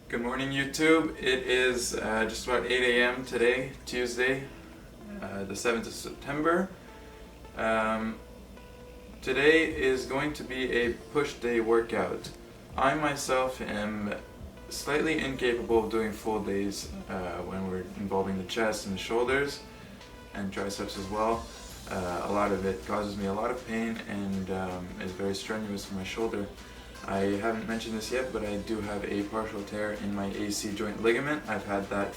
Good morning, YouTube. It is just about 8 a.m. today, Tuesday, the 7th of September. Today is going to be a push day workout. I myself am slightly incapable of doing full days when we're involving the chest and the shoulders and triceps as well. A lot of it causes me a lot of pain and is very strenuous for my shoulder. I haven't mentioned this yet, but I do have a partial tear in my AC joint ligament. I've had that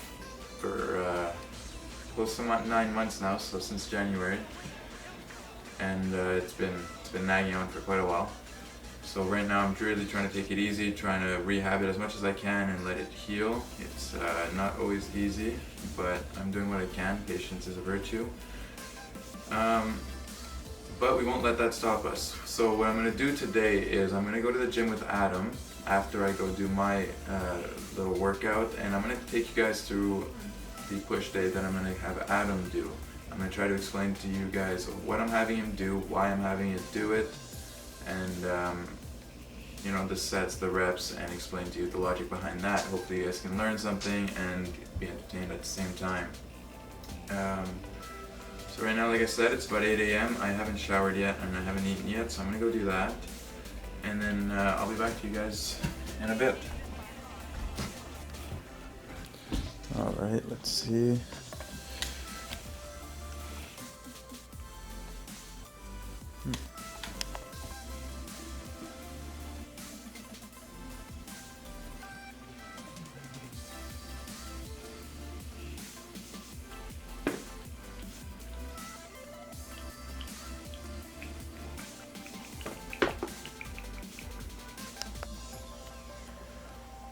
for close to 9 months now, so since January, and it's been nagging on for quite a while. So right now I'm really trying to take it easy, trying to rehab it as much as I can and let it heal. It's not always easy, but I'm doing what I can. Patience is a virtue. But we won't let that stop us. So what I'm going to do today is I'm going to go to the gym with Adam after I go do my little workout, and I'm going to take you guys through the push day that I'm going to have Adam do. I'm going to try to explain to you guys what I'm having him do, why I'm having it do it, and the sets, the reps, and explain to you the logic behind that. Hopefully you guys can learn something and be entertained at the same time. So right now, like I said, it's about 8 a.m. I haven't showered yet and I haven't eaten yet, so I'm gonna go do that. And then I'll be back to you guys in a bit. Alright, let's see.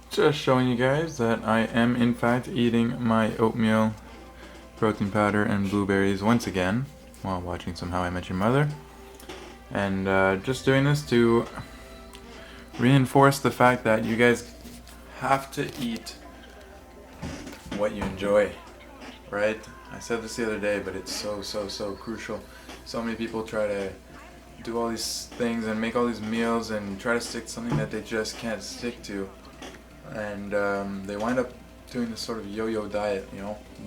Just showing you guys that I am in fact eating my oatmeal, protein powder, and blueberries once again while watching some How I Met Your Mother. And just doing this to reinforce the fact that you guys have to eat what you enjoy, right? I said this the other day, but it's so crucial. So many people try to do all these things and make all these meals and try to stick to something that they just can't stick to. And they wind up doing this sort of yo-yo diet,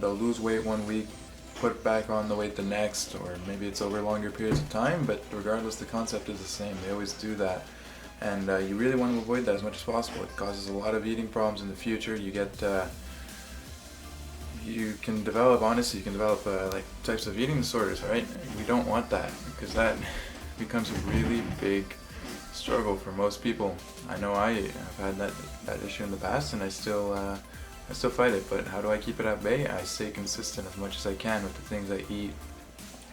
They'll lose weight one week, put back on the weight the next, or maybe it's over longer periods of time, but regardless, the concept is the same. They always do that. And you really want to avoid that as much as possible. It causes a lot of eating problems in the future. You can develop like types of eating disorders, right? We don't want that, because that becomes a really big struggle for most people. I know I have had that issue in the past, and I still fight it. But how do I keep it at bay? I stay consistent as much as I can with the things I eat.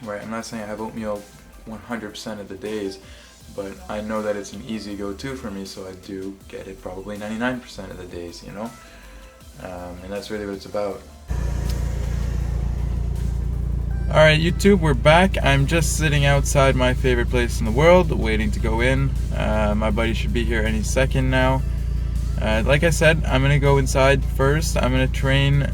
Right? I'm not saying I have oatmeal 100% of the days, but I know that it's an easy go-to for me, so I do get it probably 99% of the days, and that's really what it's about. Alright, YouTube, we're back. I'm just sitting outside my favorite place in the world, waiting to go in. My buddy should be here any second now. Like I said, I'm going to go inside first. I'm going to train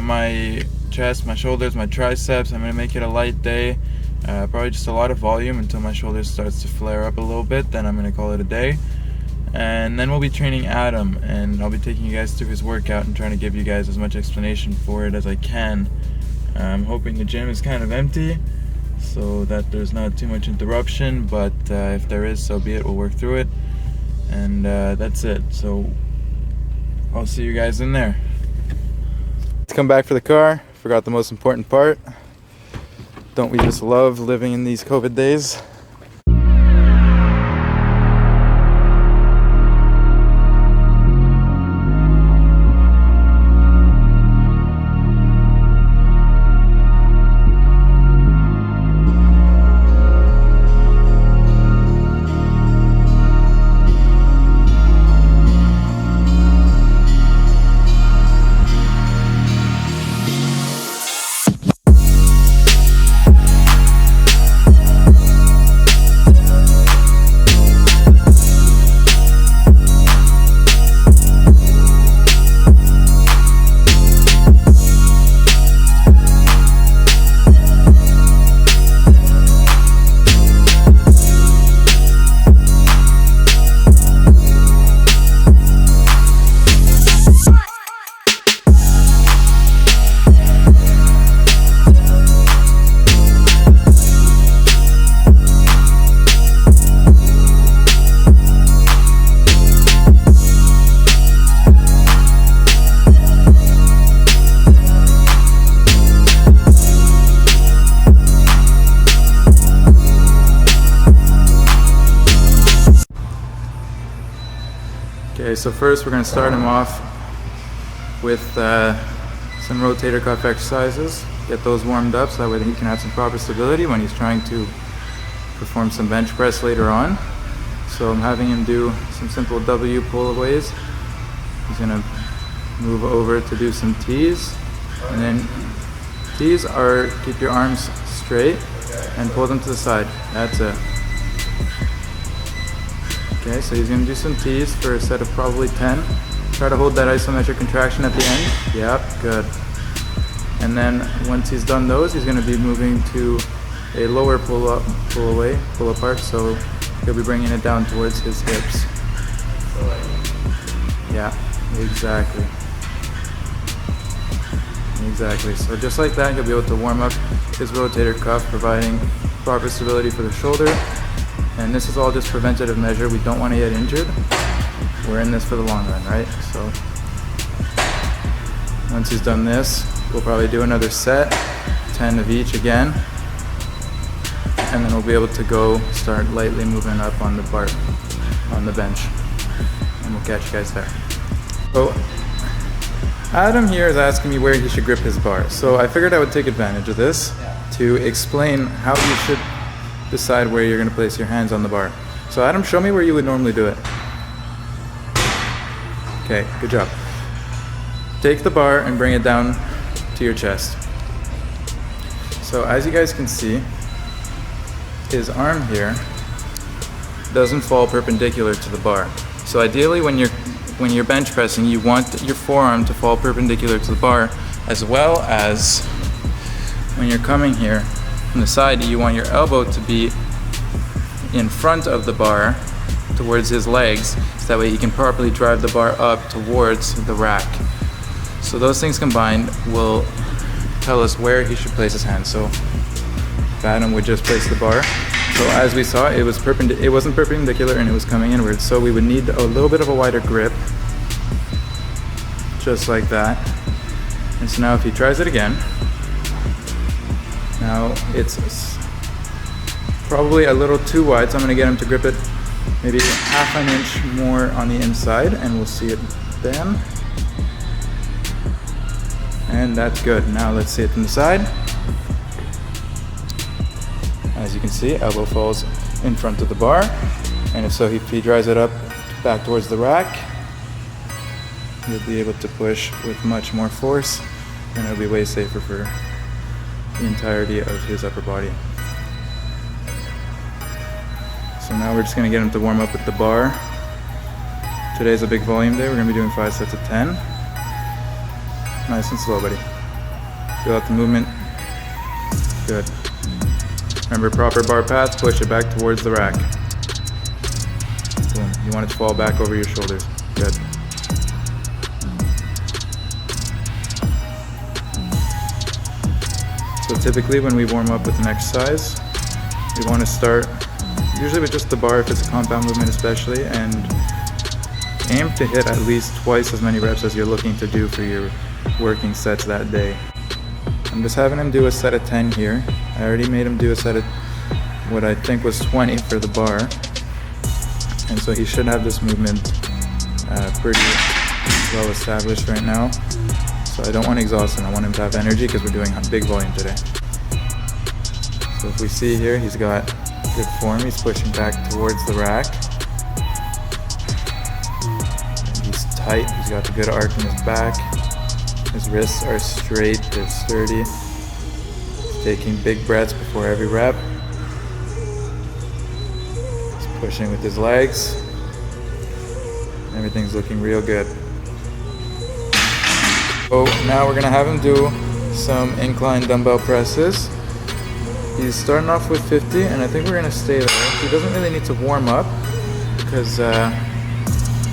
my chest, my shoulders, my triceps. I'm going to make it a light day. Probably just a lot of volume until my shoulders starts to flare up a little bit. Then I'm going to call it a day. And then we'll be training Adam, and I'll be taking you guys through his workout and trying to give you guys as much explanation for it as I can. I'm hoping the gym is kind of empty so that there's not too much interruption, but if there is, so be it. We'll work through it, and that's it. So I'll see you guys in there. Let's come back for the car. Forgot the most important part. Don't we just love living in these COVID days? Okay, so first we're going to start him off with some rotator cuff exercises. Get those warmed up so that way he can have some proper stability when he's trying to perform some bench press later on. So I'm having him do some simple W pull-aways. He's going to move over to do some T's. And then T's are keep your arms straight and pull them to the side. That's it. Okay, so he's going to do some T's for a set of probably 10. Try to hold that isometric contraction at the end. Yep, good. And then once he's done those, he's going to be moving to a lower pull-up, pull-away, pull-apart. So he'll be bringing it down towards his hips. Yeah, exactly. Exactly. So just like that, he'll be able to warm up his rotator cuff, providing proper stability for the shoulder. And this is all just preventative measure. We don't want to get injured. We're in this for the long run, right? So once he's done this, we'll probably do another set, 10 of each again. And then we'll be able to go start lightly moving up on the bar, on the bench. And we'll catch you guys there. So Adam here is asking me where he should grip his bar. So I figured I would take advantage of this to explain how you should decide where you're going to place your hands on the bar. So Adam, show me where you would normally do it. Okay, good job. Take the bar and bring it down to your chest. So as you guys can see, his arm here doesn't fall perpendicular to the bar. So ideally when you're bench pressing, you want your forearm to fall perpendicular to the bar, as well as when you're coming here from the side, you want your elbow to be in front of the bar towards his legs, so that way he can properly drive the bar up towards the rack. So those things combined will tell us where he should place his hands. So Adam would just place the bar. So as we saw, it wasn't perpendicular and it was coming inward. So we would need a little bit of a wider grip, just like that. And so now if he tries it again, now it's probably a little too wide, so I'm going to get him to grip it maybe half an inch more on the inside, and we'll see it then. And that's good. Now let's see it from the side. As you can see, elbow falls in front of the bar, and if he drives it up back towards the rack, you'll be able to push with much more force, and it'll be way safer for the entirety of his upper body. So now we're just going to get him to warm up with the bar. Today's a big volume day. We're going to be doing 5 sets of 10. Nice and slow, buddy. Feel out the movement. Good. Remember, proper bar path, push it back towards the rack. Boom. You want it to fall back over your shoulders. Good. So typically when we warm up with an exercise, we want to start usually with just the bar if it's a compound movement especially, and aim to hit at least twice as many reps as you're looking to do for your working sets that day. I'm just having him do a set of 10 here. I already made him do a set of what I think was 20 for the bar. And so he should have this movement pretty well established right now. So I don't want to exhaust him. I want him to have energy because we're doing a big volume today. So if we see here, he's got good form. He's pushing back towards the rack. And he's tight. He's got the good arc in his back. His wrists are straight, they're sturdy. He's taking big breaths before every rep. He's pushing with his legs. Everything's looking real good. So now we're gonna have him do some incline dumbbell presses. He's starting off with 50, and I think we're gonna stay there. He doesn't really need to warm up because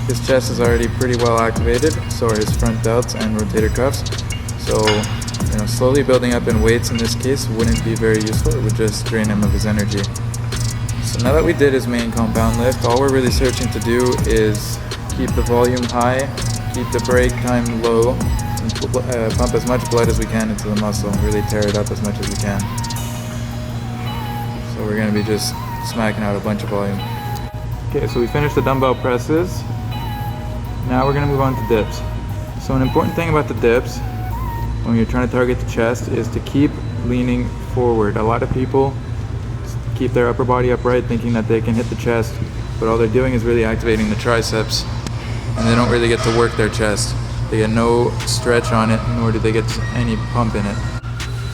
his chest is already pretty well activated, so are his front delts and rotator cuffs. So, slowly building up in weights in this case wouldn't be very useful. It would just drain him of his energy. So now that we did his main compound lift, all we're really searching to do is keep the volume high, keep the break time low, and pump as much blood as we can into the muscle and really tear it up as much as we can. So we're going to be just smacking out a bunch of volume. Okay, so we finished the dumbbell presses. Now we're going to move on to dips. So an important thing about the dips when you're trying to target the chest is to keep leaning forward. A lot of people keep their upper body upright thinking that they can hit the chest, but all they're doing is really activating the triceps, and they don't really get to work their chest. They get no stretch on it, nor do they get any pump in it.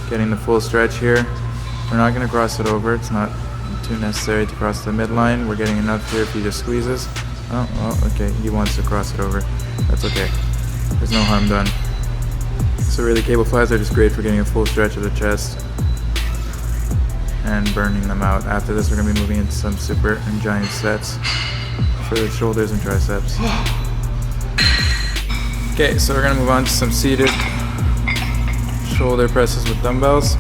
Getting the full stretch here. We're not going to cross it over. It's not too necessary to cross the midline. We're getting enough here if he just squeezes. Oh, okay, he wants to cross it over. That's okay. There's no harm done. So really, cable flies are just great for getting a full stretch of the chest and burning them out. After this, we're going to be moving into some super and giant sets for the shoulders and triceps. Okay, so we're going to move on to some seated shoulder presses with dumbbells.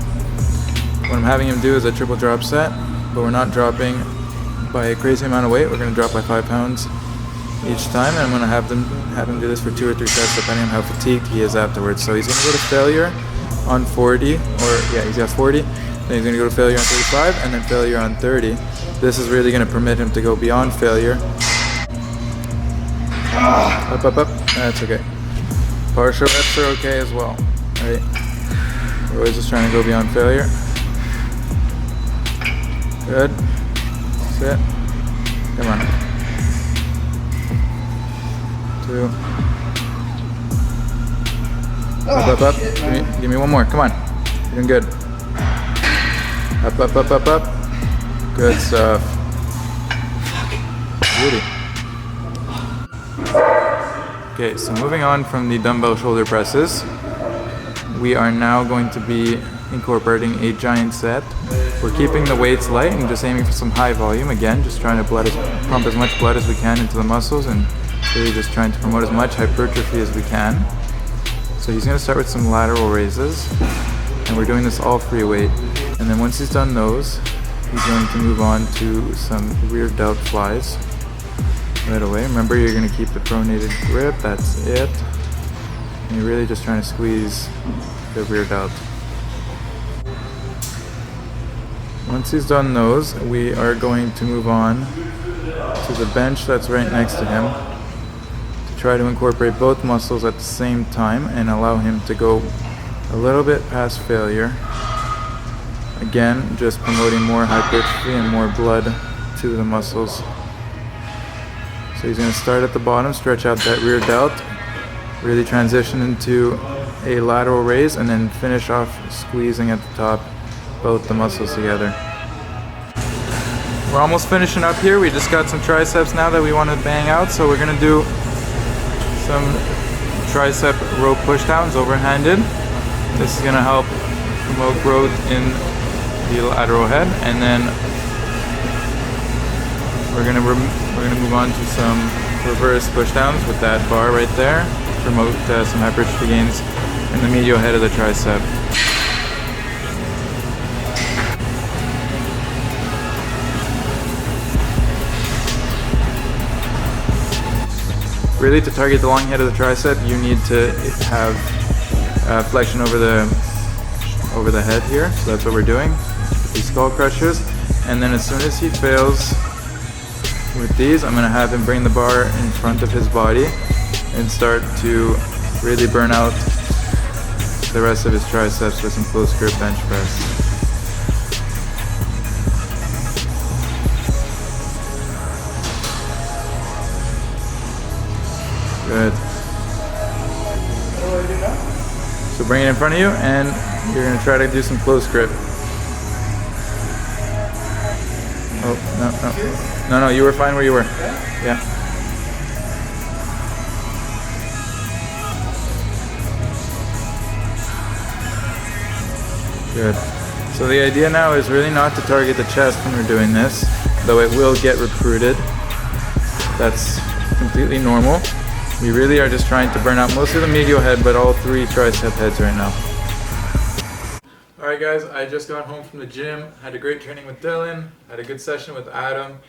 What I'm having him do is a triple drop set, but we're not dropping by a crazy amount of weight. We're going to drop by 5 pounds each time, and I'm going to have him do this for 2 or 3 sets depending on how fatigued he is afterwards. So he's going to go to failure on 40, or yeah, he's got 40, then he's going to go to failure on 35, and then failure on 30. This is really going to permit him to go beyond failure. Up, up, up. That's okay. Partial reps are okay as well. Right? We're always just trying to go beyond failure. Good. Sit. Come on. 2. Up, up, up. Give me one more. Come on. You're doing good. Up, up, up, up, up. Good stuff. Beauty. Okay, so moving on from the dumbbell shoulder presses, we are now going to be incorporating a giant set. We're keeping the weights light and just aiming for some high volume. Again, just trying to pump as much blood as we can into the muscles and really just trying to promote as much hypertrophy as we can. So he's going to start with some lateral raises, and we're doing this all free weight. And then once he's done those, he's going to move on to some rear delt flies right away. Remember, you're going to keep the pronated grip, that's it. And you're really just trying to squeeze the rear delt. Once he's done those, we are going to move on to the bench that's right next to him to try to incorporate both muscles at the same time and allow him to go a little bit past failure. Again, just promoting more hypertrophy and more blood to the muscles. So he's going to start at the bottom, stretch out that rear delt, really transition into a lateral raise, and then finish off squeezing at the top both the muscles together. We're almost finishing up here. We just got some triceps now that we want to bang out, so we're going to do some tricep rope pushdowns overhanded. This is going to help promote growth in the lateral head, and then we're going to move on to some reverse pushdowns with that bar right there, promote some hypertrophy gains in the medial head of the tricep. Really, to target the long head of the tricep, you need to have flexion over the head here. So that's what we're doing with these skull crushers. And then as soon as he fails with these, I'm going to have him bring the bar in front of his body and start to really burn out the rest of his triceps with some close grip bench press. Good. So bring it in front of you, and you're going to try to do some close grip. Oh, no, you were fine where you were. Yeah. Good. So the idea now is really not to target the chest when we're doing this, though it will get recruited. That's completely normal. We really are just trying to burn out most of the medial head, but all 3 tricep heads right now. Alright guys, I just got home from the gym, had a great training with Dylan, had a good session with Adam.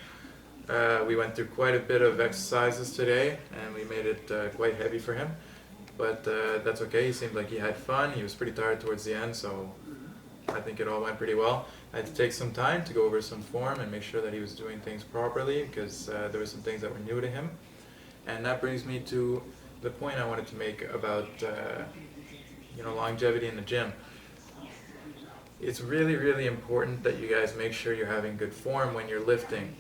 We went through quite a bit of exercises today, and we made it quite heavy for him. But that's okay, he seemed like he had fun. He was pretty tired towards the end, so I think it all went pretty well. I had to take some time to go over some form and make sure that he was doing things properly, because there were some things that were new to him. And that brings me to the point I wanted to make about longevity in the gym. It's really, really important that you guys make sure you're having good form when you're lifting.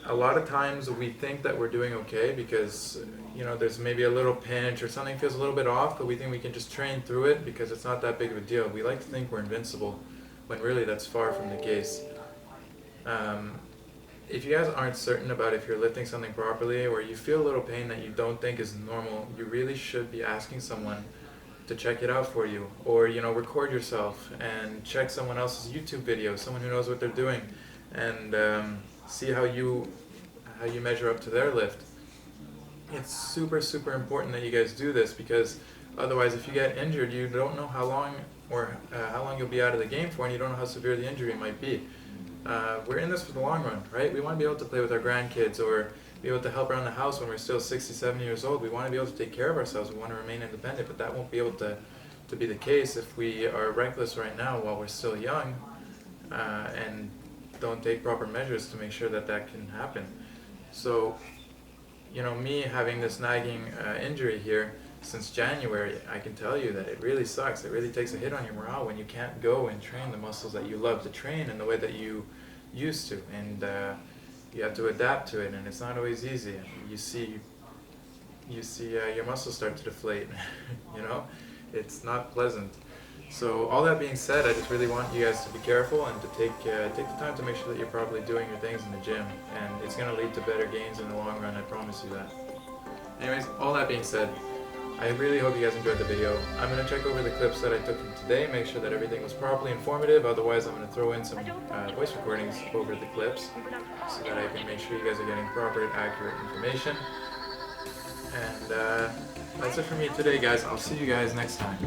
A lot of times we think that we're doing okay because there's maybe a little pinch or something feels a little bit off, but we think we can just train through it because it's not that big of a deal. We like to think we're invincible when really that's far from the case. If you guys aren't certain about if you're lifting something properly, or you feel a little pain that you don't think is normal, you really should be asking someone to check it out for you, or record yourself and check someone else's YouTube video, someone who knows what they're doing, and see how you measure up to their lift. It's super, super important that you guys do this, because otherwise, if you get injured, you don't know how long you'll be out of the game for, and you don't know how severe the injury might be. We're in this for the long run, right? We want to be able to play with our grandkids, or be able to help around the house when we're still 60, 70 years old. We want to be able to take care of ourselves. We want to remain independent, but that won't be able to be the case if we are reckless right now while we're still young, and don't take proper measures to make sure that can happen. So, me having this nagging injury here since January, I can tell you that it really sucks. It really takes a hit on your morale when you can't go and train the muscles that you love to train in the way that you used to, and you have to adapt to it, and it's not always easy. You see your muscles start to deflate. It's not pleasant. So all that being said, I just really want you guys to be careful and to take the time to make sure that you're probably doing your things in the gym, and it's going to lead to better gains in the long run, I promise you that. Anyways, all that being said, I really hope you guys enjoyed the video. I'm going to check over the clips that I took from today, make sure that everything was properly informative. Otherwise, I'm going to throw in some voice recordings over the clips so that I can make sure you guys are getting proper, accurate information. And that's it for me today, guys. I'll see you guys next time.